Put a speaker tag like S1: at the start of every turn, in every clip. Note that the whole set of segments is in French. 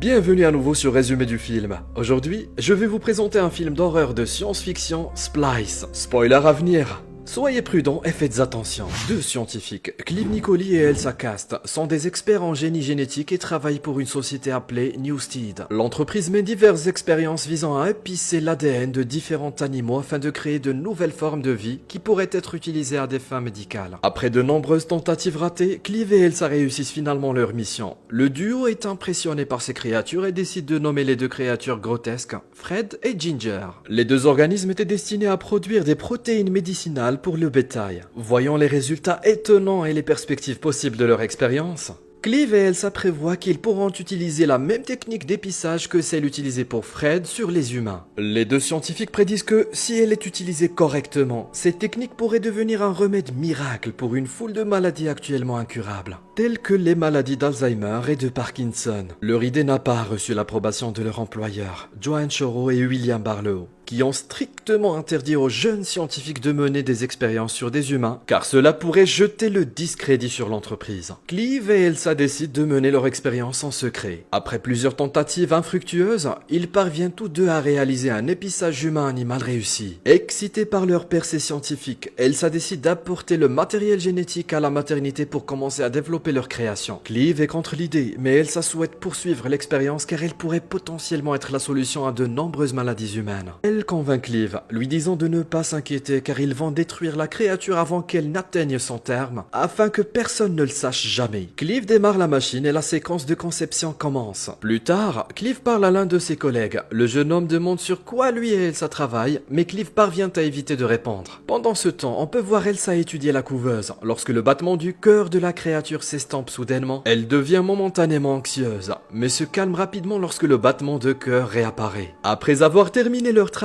S1: Bienvenue à nouveau sur Résumé du film. Aujourd'hui, je vais vous présenter un film d'horreur de science-fiction, Splice. Spoiler à venir. Soyez prudents et faites attention. Deux scientifiques, Clive Nicoli et Elsa Cast, sont des experts en génie génétique et travaillent pour une société appelée Newstead. L'entreprise mène diverses expériences visant à épicer l'ADN de différents animaux afin de créer de nouvelles formes de vie qui pourraient être utilisées à des fins médicales. Après de nombreuses tentatives ratées, Clive et Elsa réussissent finalement leur mission. Le duo est impressionné par ces créatures et décide de nommer les deux créatures grotesques, Fred et Ginger. Les deux organismes étaient destinés à produire des protéines médicinales pour le bétail. Voyant les résultats étonnants et les perspectives possibles de leur expérience, Clive et Elsa prévoient qu'ils pourront utiliser la même technique d'épissage que celle utilisée pour Fred sur les humains. Les deux scientifiques prédisent que, si elle est utilisée correctement, cette technique pourrait devenir un remède miracle pour une foule de maladies actuellement incurables, telles que les maladies d'Alzheimer et de Parkinson. Leur idée n'a pas reçu l'approbation de leur employeur, Joanne Choro et William Barlow, qui ont strictement interdit aux jeunes scientifiques de mener des expériences sur des humains, car cela pourrait jeter le discrédit sur l'entreprise. Clive et Elsa décident de mener leur expérience en secret. Après plusieurs tentatives infructueuses, ils parviennent tous deux à réaliser un épissage humain-animal réussi. Excitée par leur percée scientifique, Elsa décide d'apporter le matériel génétique à la maternité pour commencer à développer leur création. Clive est contre l'idée, mais Elsa souhaite poursuivre l'expérience car elle pourrait potentiellement être la solution à de nombreuses maladies humaines. Elle convainc Clive, lui disant de ne pas s'inquiéter car ils vont détruire la créature avant qu'elle n'atteigne son terme, afin que personne ne le sache jamais. Clive démarre la machine et la séquence de conception commence. Plus tard, Clive parle à l'un de ses collègues. Le jeune homme demande sur quoi lui et Elsa travaillent, mais Clive parvient à éviter de répondre. Pendant ce temps, on peut voir Elsa étudier la couveuse. Lorsque le battement du cœur de la créature s'estompe soudainement, elle devient momentanément anxieuse, mais se calme rapidement lorsque le battement de cœur réapparaît. Après avoir terminé leur travail,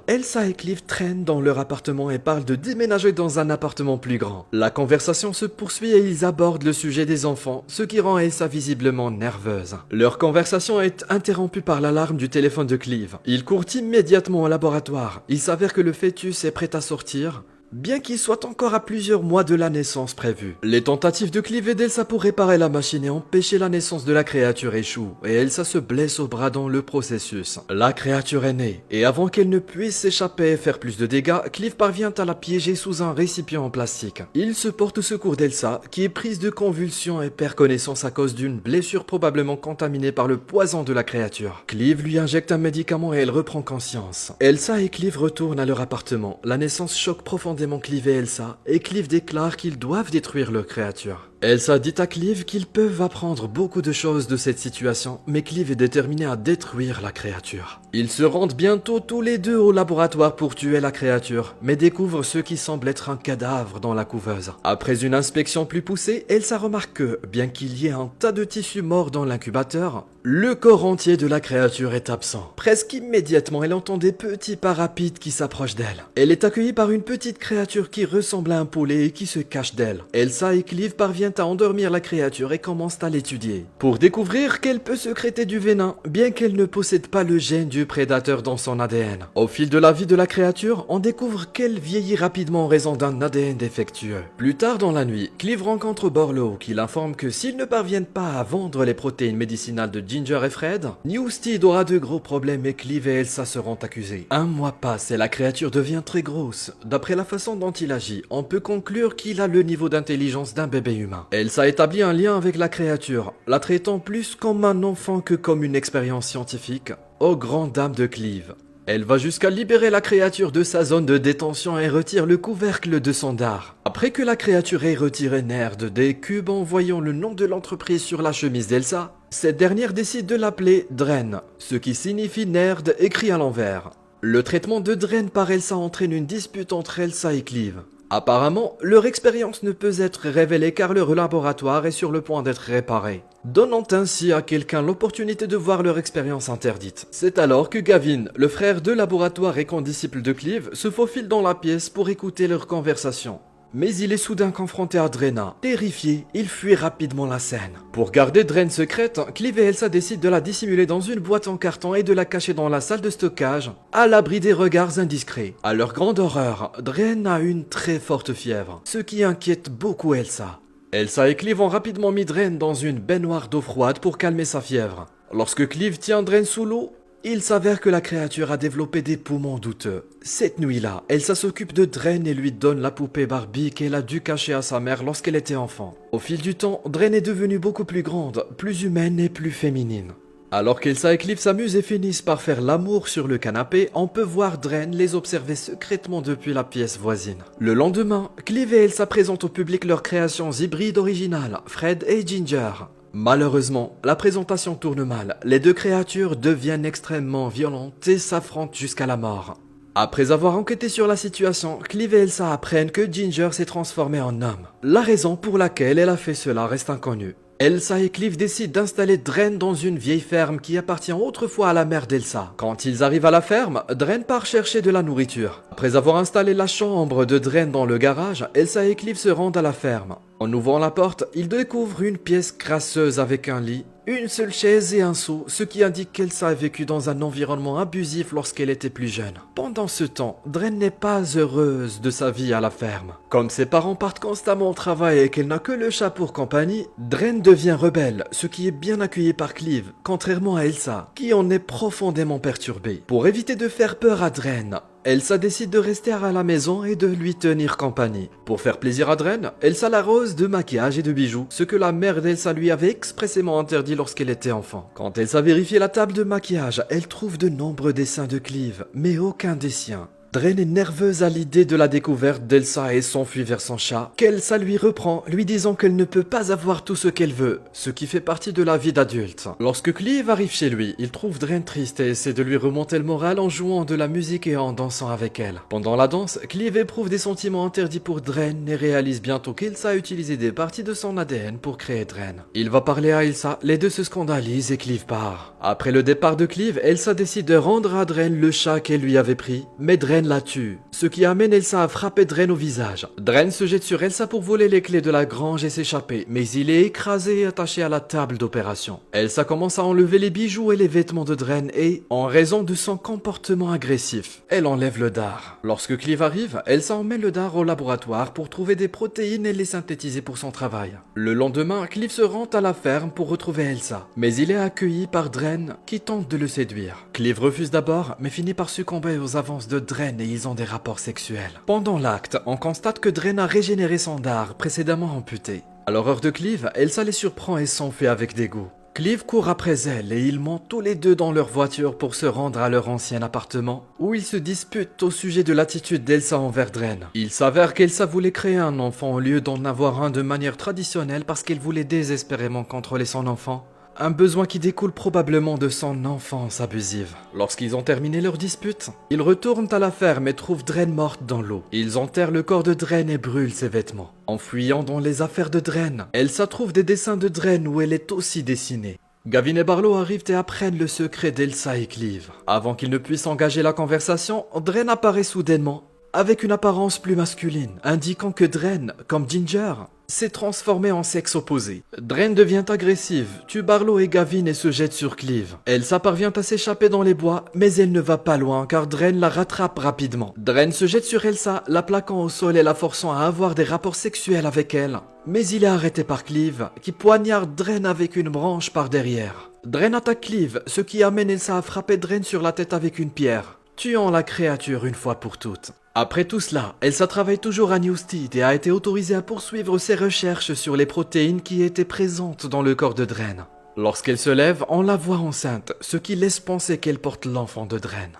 S1: Elsa et Clive traînent dans leur appartement et parlent de déménager dans un appartement plus grand. La conversation se poursuit et ils abordent le sujet des enfants, ce qui rend Elsa visiblement nerveuse. Leur conversation est interrompue par l'alarme du téléphone de Clive. Ils courent immédiatement au laboratoire. Il s'avère que le fœtus est prêt à sortir, bien qu'il soit encore à plusieurs mois de la naissance prévue. Les tentatives de Clive et d'Elsa pour réparer la machine et empêcher la naissance de la créature échouent, et Elsa se blesse au bras dans le processus. La créature est née, et avant qu'elle ne puisse s'échapper et faire plus de dégâts, Clive parvient à la piéger sous un récipient en plastique. Il se porte au secours d'Elsa, qui est prise de convulsions et perd connaissance à cause d'une blessure probablement contaminée par le poison de la créature. Clive lui injecte un médicament et elle reprend conscience. Elsa et Clive retournent à leur appartement. La naissance choque profondément Clive et Elsa, et Clive déclare qu'ils doivent détruire leur créature. Elsa dit à Clive qu'ils peuvent apprendre beaucoup de choses de cette situation, mais Clive est déterminé à détruire la créature. Ils se rendent bientôt tous les deux au laboratoire pour tuer la créature, mais découvrent ce qui semble être un cadavre dans la couveuse. Après une inspection plus poussée, Elsa remarque que, bien qu'il y ait un tas de tissus morts dans l'incubateur, le corps entier de la créature est absent. Presque immédiatement, elle entend des petits pas rapides qui s'approchent d'elle. Elle est accueillie par une petite créature qui ressemble à un poulet et qui se cache d'elle. Elsa et Clive parviennent à endormir la créature et commencent à l'étudier, pour découvrir qu'elle peut sécréter du venin, bien qu'elle ne possède pas le gène du prédateur dans son ADN. Au fil de la vie de la créature, on découvre qu'elle vieillit rapidement en raison d'un ADN défectueux. Plus tard dans la nuit, Clive rencontre Barlow qui l'informe que s'ils ne parviennent pas à vendre les protéines médicinales de Ginger et Fred, Newstead aura de gros problèmes et Clive et Elsa seront accusés. Un mois passe et la créature devient très grosse. D'après la façon dont il agit, on peut conclure qu'il a le niveau d'intelligence d'un bébé humain. Elsa établit un lien avec la créature, la traitant plus comme un enfant que comme une expérience scientifique, aux grandes dames de Clive. Elle va jusqu'à libérer la créature de sa zone de détention et retire le couvercle de son dard. Après que la créature ait retiré Nerd des cubes en voyant le nom de l'entreprise sur la chemise d'Elsa, cette dernière décide de l'appeler Dren, ce qui signifie Nerd écrit à l'envers. Le traitement de Dren par Elsa entraîne une dispute entre Elsa et Clive. Apparemment, leur expérience ne peut être révélée car leur laboratoire est sur le point d'être réparé, donnant ainsi à quelqu'un l'opportunité de voir leur expérience interdite. C'est alors que Gavin, le frère de laboratoire et condisciple de Clive, se faufile dans la pièce pour écouter leur conversation. Mais il est soudain confronté à Drena. Terrifié, il fuit rapidement la scène. Pour garder Dren secrète, Clive et Elsa décident de la dissimuler dans une boîte en carton et de la cacher dans la salle de stockage, à l'abri des regards indiscrets. À leur grande horreur, Dren a une très forte fièvre, ce qui inquiète beaucoup Elsa. Elsa et Clive ont rapidement mis Dren dans une baignoire d'eau froide pour calmer sa fièvre. Lorsque Clive tient Dren sous l'eau, il s'avère que la créature a développé des poumons douteux. Cette nuit-là, Elsa s'occupe de Dren et lui donne la poupée Barbie qu'elle a dû cacher à sa mère lorsqu'elle était enfant. Au fil du temps, Dren est devenue beaucoup plus grande, plus humaine et plus féminine. Alors qu'Elsa et Clive s'amusent et finissent par faire l'amour sur le canapé, on peut voir Dren les observer secrètement depuis la pièce voisine. Le lendemain, Clive et Elsa présentent au public leurs créations hybrides originales, Fred et Ginger. Malheureusement, la présentation tourne mal, les deux créatures deviennent extrêmement violentes et s'affrontent jusqu'à la mort. Après avoir enquêté sur la situation, Clive et Elsa apprennent que Ginger s'est transformée en homme. La raison pour laquelle elle a fait cela reste inconnue. Elsa et Clive décident d'installer Dren dans une vieille ferme qui appartient autrefois à la mère d'Elsa. Quand ils arrivent à la ferme, Dren part chercher de la nourriture. Après avoir installé la chambre de Dren dans le garage, Elsa et Clive se rendent à la ferme. En ouvrant la porte, ils découvrent une pièce crasseuse avec un lit, une seule chaise et un seau, ce qui indique qu'Elsa a vécu dans un environnement abusif lorsqu'elle était plus jeune. Pendant ce temps, Dren n'est pas heureuse de sa vie à la ferme. Comme ses parents partent constamment au travail et qu'elle n'a que le chat pour compagnie, Dren devient rebelle, ce qui est bien accueilli par Clive, contrairement à Elsa, qui en est profondément perturbée. Pour éviter de faire peur à Dren, Elsa décide de rester à la maison et de lui tenir compagnie. Pour faire plaisir à Dren, Elsa l'arrose de maquillage et de bijoux, ce que la mère d'Elsa lui avait expressément interdit lorsqu'elle était enfant. Quand Elsa vérifie la table de maquillage, elle trouve de nombreux dessins de Clive, mais aucun des siens. Dren est nerveuse à l'idée de la découverte d'Elsa et s'enfuit vers son chat, qu'Elsa lui reprend, lui disant qu'elle ne peut pas avoir tout ce qu'elle veut, ce qui fait partie de la vie d'adulte. Lorsque Clive arrive chez lui, il trouve Dren triste et essaie de lui remonter le moral en jouant de la musique et en dansant avec elle. Pendant la danse, Clive éprouve des sentiments interdits pour Dren et réalise bientôt qu'Elsa a utilisé des parties de son ADN pour créer Dren. Il va parler à Elsa, les deux se scandalisent et Clive part. Après le départ de Clive, Elsa décide de rendre à Dren le chat qu'elle lui avait pris, mais Dren la tue, ce qui amène Elsa à frapper Dren au visage. Dren se jette sur Elsa pour voler les clés de la grange et s'échapper, mais il est écrasé et attaché à la table d'opération. Elsa commence à enlever les bijoux et les vêtements de Dren et, en raison de son comportement agressif, elle enlève le dard. Lorsque Clive arrive, Elsa emmène le dard au laboratoire pour trouver des protéines et les synthétiser pour son travail. Le lendemain, Clive se rend à la ferme pour retrouver Elsa, mais il est accueilli par Dren qui tente de le séduire. Clive refuse d'abord, mais finit par succomber aux avances de Dren et ils ont des rapports sexuels. Pendant l'acte, on constate que Dren a régénéré son dard, précédemment amputé. À l'horreur de Clive, Elsa les surprend et s'enfuit avec dégoût. Clive court après elle et ils montent tous les deux dans leur voiture pour se rendre à leur ancien appartement où ils se disputent au sujet de l'attitude d'Elsa envers Dren. Il s'avère qu'Elsa voulait créer un enfant au lieu d'en avoir un de manière traditionnelle parce qu'elle voulait désespérément contrôler son enfant. Un besoin qui découle probablement de son enfance abusive. Lorsqu'ils ont terminé leur dispute, ils retournent à la ferme et trouvent Dren morte dans l'eau. Ils enterrent le corps de Dren et brûlent ses vêtements. En fouillant dans les affaires de Dren, Elsa trouve des dessins de Dren où elle est aussi dessinée. Gavin et Barlow arrivent et apprennent le secret d'Elsa et Clive. Avant qu'ils ne puissent engager la conversation, Dren apparaît soudainement, avec une apparence plus masculine, indiquant que Dren, comme Ginger, s'est transformé en sexe opposé. Dren devient agressive, tue Barlow et Gavin et se jette sur Clive. Elsa parvient à s'échapper dans les bois, mais elle ne va pas loin car Dren la rattrape rapidement. Dren se jette sur Elsa, la plaquant au sol et la forçant à avoir des rapports sexuels avec elle. Mais il est arrêté par Clive, qui poignarde Dren avec une branche par derrière. Dren attaque Clive, ce qui amène Elsa à frapper Dren sur la tête avec une pierre, tuant la créature une fois pour toutes. Après tout cela, Elsa travaille toujours à Newstead et a été autorisée à poursuivre ses recherches sur les protéines qui étaient présentes dans le corps de Dren. Lorsqu'elle se lève, on la voit enceinte, ce qui laisse penser qu'elle porte l'enfant de Dren.